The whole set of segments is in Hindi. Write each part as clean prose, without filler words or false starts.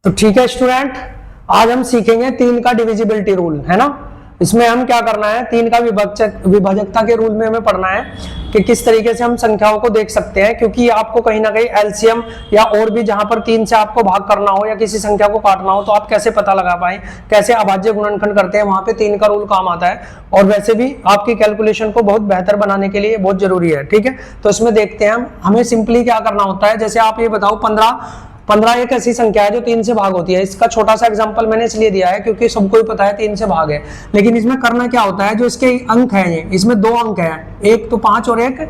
तो ठीक है स्टूडेंट, आज हम सीखेंगे 3 का डिविजिबिलिटी रूल, है ना। इसमें हम क्या करना है, 3 का विभाजकता के रूल में हमें पढ़ना है कि किस तरीके से हम संख्याओं को देख सकते हैं, क्योंकि आपको कहीं ना कहीं एलसीएम या और भी जहां पर 3 से आपको भाग करना हो या किसी संख्या को काटना हो तो आप कैसे पता लगा पाए, कैसे अभाज्य गुणनखंड करते हैं, वहां पे 3 का रूल काम आता है। और वैसे भी आपकी कैलकुलेशन को बहुत बेहतर बनाने के लिए बहुत जरूरी है, ठीक है। तो इसमें देखते हैं हमें सिंपली क्या करना होता है। जैसे आप ये बताओ 15 एक ऐसी संख्या है जो 3 से भाग होती है। इसका छोटा सा एग्जांपल मैंने इसलिए दिया है क्योंकि सबको ही पता है 3 से भाग है, लेकिन इसमें करना क्या होता है, जो इसके अंक हैं ये, इसमें 2 अंक हैं, एक तो 5 और एक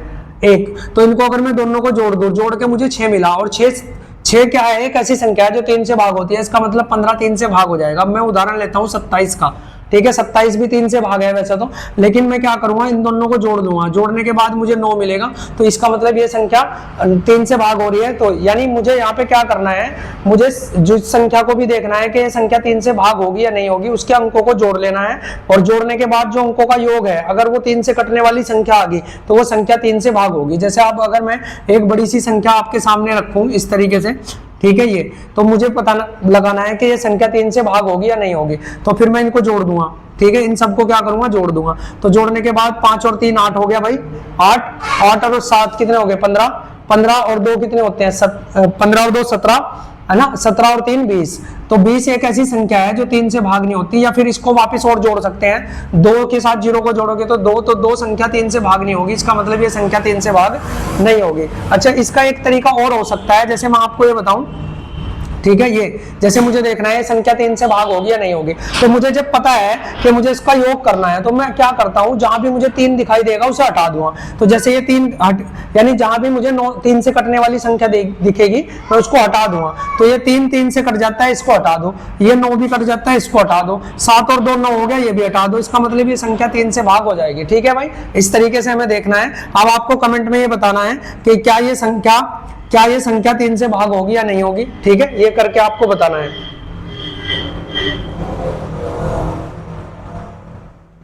1। तो इनको अगर मैं दोनों को जोड़ दूं, जोड़ के मुझे 6 मिला, और 6 क्या है, एक ऐसी संख्या है जो 3 से भाग होती है। इसका मतलब 15 3 से भाग हो जाएगा। अब मैं उदाहरण लेता हूँ 27 का, ठीक है। 27 भी 3 से भाग है वैसे तो, लेकिन मैं क्या करूंगा, इन दोनों को जोड़ दूंगा, जोड़ने के बाद मुझे 9 मिलेगा। तो इसका मतलब ये संख्या 3 से भाग हो रही है। तो यानी मुझे यहाँ पे क्या करना है, मुझे जिस संख्या को भी देखना है कि ये संख्या 3 से भाग होगी या नहीं होगी, उसके अंकों को जोड़ लेना है। और जोड़ने के बाद जो अंकों का योग है, अगर वो 3 से कटने वाली संख्या आ गई तो वो संख्या 3 से भाग होगी। जैसे अब अगर मैं एक बड़ी सी संख्या आपके सामने रखूं इस तरीके से, ठीक है, ये तो मुझे पता लगाना है कि ये संख्या 3 से भाग होगी या नहीं होगी। तो फिर मैं इनको जोड़ दूंगा, ठीक है, इन सबको क्या करूंगा, जोड़ दूंगा। तो जोड़ने के बाद 5 और 3 8 हो गया भाई, 8 और 7 कितने हो गए, 15 और 2 कितने होते हैं, 15 और 2 17, है ना, 17 और 3 20। तो 20 एक ऐसी संख्या है जो 3 से भाग नहीं होती। या फिर इसको वापस और जोड़ सकते हैं, 2 के साथ 0 को जोड़ोगे तो 2 संख्या 3 से भाग नहीं होगी। इसका मतलब ये संख्या 3 से भाग नहीं होगी। अच्छा, इसका एक तरीका और हो सकता है, जैसे मैं आपको ये बताऊं, ठीक है, ये जैसे मुझे देखना है संख्या 3 से भाग होगी या नहीं होगी। तो मुझे जब पता है कि मुझे इसका योग करना है तो मैं क्या करता हूं, जहां भी मुझे 3 दिखाई देगा उसे हटा दूंगा। तो जैसे ये 3 यानी जहां भी मुझे 3 से कटने वाली संख्या दिखेगी मैं उसको हटा दूंगा। तो ये 3 से कट जाता है, इसको हटा दो। ये 9 भी कट जाता है, इसको हटा दो। 7 और 2 9 हो गया, ये भी हटा दो। इसका मतलब ये संख्या 3 से भाग हो जाएगी, ठीक है भाई। इस तरीके से हमें देखना है। अब आपको कमेंट में ये बताना है कि क्या ये संख्या 3 से भाग होगी या नहीं होगी, ठीक है, ये करके आपको बताना है।